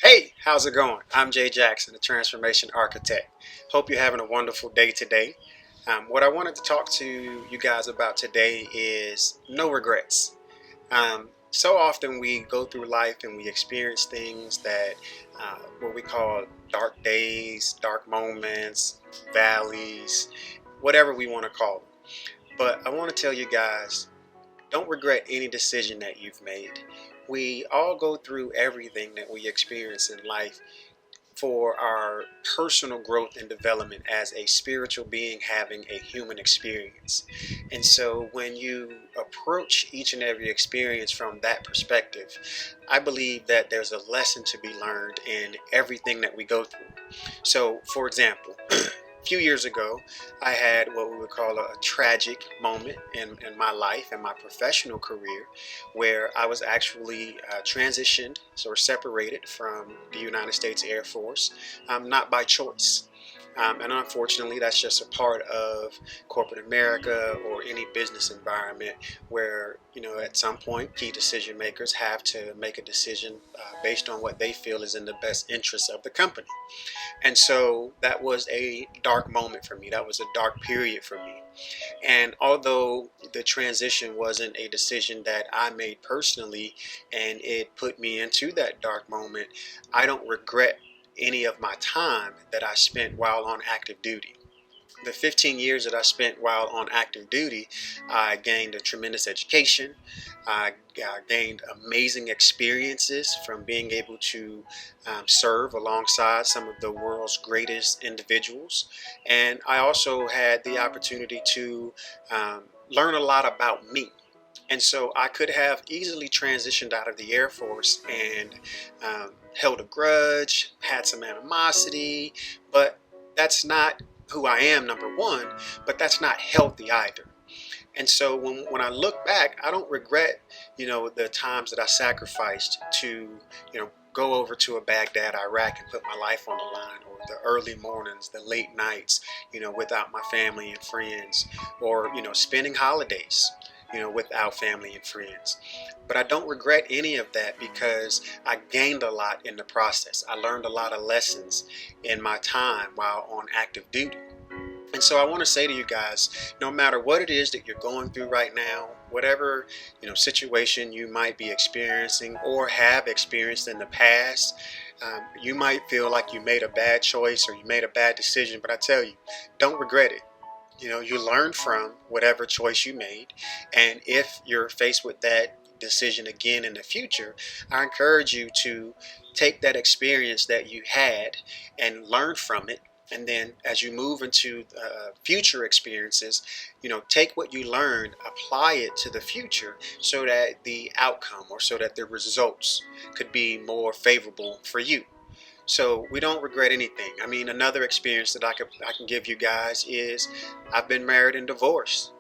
Hey, how's it going? I'm Jay Jackson, the Transformation Architect. Hope you're having a wonderful day today. What I wanted to talk to you guys about today is no regrets. So often we go through life and we experience things that what we call dark days, dark moments, valleys, whatever we want to call them. But I want to tell you guys, don't regret any decision that you've made. We all go through everything that we experience in life for our personal growth and development as a spiritual being having a human experience. And so when you approach each and every experience from that perspective, I believe that there's a lesson to be learned in everything that we go through. So, for example, a few years ago, I had what we would call a tragic moment in my life and my professional career, where I was actually transitioned or separated from the United States Air Force, not by choice. And unfortunately, that's just a part of corporate America or any business environment where, at some point, key decision makers have to make a decision based on what they feel is in the best interest of the company. And so that was a dark moment for me. That was a dark period for me. And although the transition wasn't a decision that I made personally and it put me into that dark moment, I don't regret any of my time that I spent while on active duty. The 15 years that I spent while on active duty, I gained a tremendous education. I gained amazing experiences from being able to serve alongside some of the world's greatest individuals. And I also had the opportunity to learn a lot about me. And so I could have easily transitioned out of the Air Force and held a grudge, had some animosity, but that's not who I am, number one, but that's not healthy either. And so when I look back, I don't regret, the times that I sacrificed to, go over to a Baghdad, Iraq and put my life on the line, or the early mornings, the late nights, without my family and friends, or, spending holidays, without family and friends. But I don't regret any of that because I gained a lot in the process. I learned a lot of lessons in my time while on active duty. And so I want to say to you guys, no matter what it is that you're going through right now, whatever situation you might be experiencing or have experienced in the past, you might feel like you made a bad choice or you made a bad decision. But I tell you, don't regret it. You learn from whatever choice you made, and if you're faced with that decision again in the future, I encourage you to take that experience that you had and learn from it. And then as you move into future experiences, take what you learned, apply it to the future so that the outcome or so that the results could be more favorable for you. So we don't regret anything. I mean, another experience that I can give you guys is I've been married and divorced,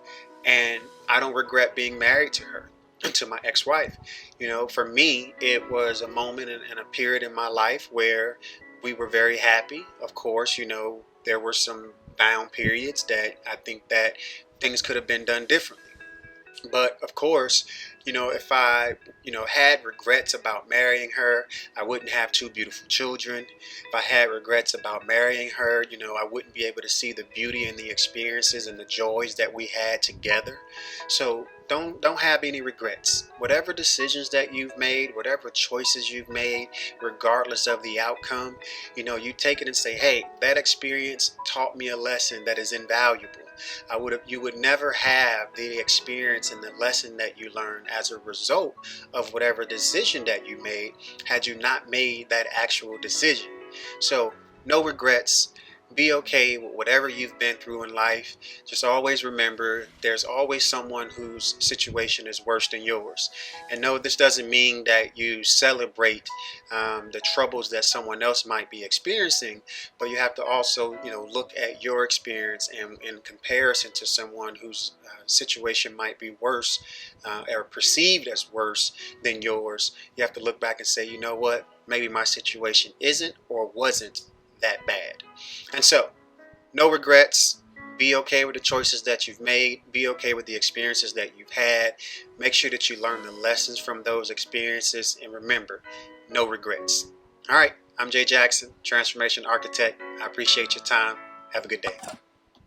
and I don't regret being married to her, to my ex-wife. For me, it was a moment and a period in my life where we were very happy. Of course, there were some down periods that I think that things could have been done differently. But of course, if I, had regrets about marrying her, I wouldn't have two beautiful children. If I had regrets about marrying her, I wouldn't be able to see the beauty and the experiences and the joys that we had together. So don't have any regrets. Whatever decisions that you've made, whatever choices you've made, regardless of the outcome, you take it and say, hey, that experience taught me a lesson that is invaluable. You would never have the experience and the lesson that you learned as a result of whatever decision that you made had you not made that actual decision. So no regrets. Be okay with whatever you've been through in life. Just always remember there's always someone whose situation is worse than yours. And no, this doesn't mean that you celebrate the troubles that someone else might be experiencing, but you have to also, look at your experience and in comparison to someone whose situation might be worse or perceived as worse than yours. You have to look back and say, you know what? Maybe my situation isn't or wasn't that bad. And so, no regrets. Be okay with the choices that you've made. Be okay with the experiences that you've had. Make sure that you learn the lessons from those experiences. And remember, no regrets. All right, I'm Jay Jackson, Transformation Architect. I appreciate your time. Have a good day.